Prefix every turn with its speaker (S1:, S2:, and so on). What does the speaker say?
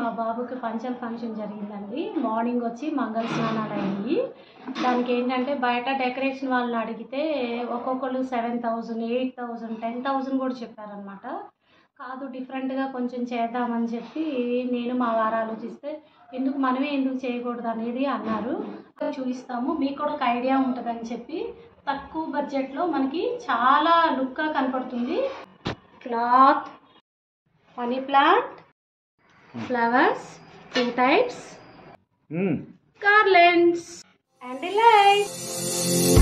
S1: మా బాబుకి పంచల్ ఫంక్షన్ జరిగిందండి. మార్నింగ్ వచ్చి మంగళ స్నానాలు అయ్యి దానికి ఏంటంటే బయట డెకరేషన్ వాళ్ళని అడిగితే ఒక్కొక్కరు 7,000, 8,000, 10,000 కూడా చెప్పారనమాట. కాదు డిఫరెంట్గా కొంచెం చేద్దామని చెప్పి నేను మా వారు ఆలోచిస్తే మనమే ఎందుకు చేయకూడదు అనేది అన్నారు. చూపిస్తాము, మీకు కూడా ఒక ఐడియా ఉంటుందని చెప్పి. తక్కువ బడ్జెట్లో మనకి చాలా లుక్గా కనపడుతుంది. Cloth, money plant, flowers 2 types, garlands and lights.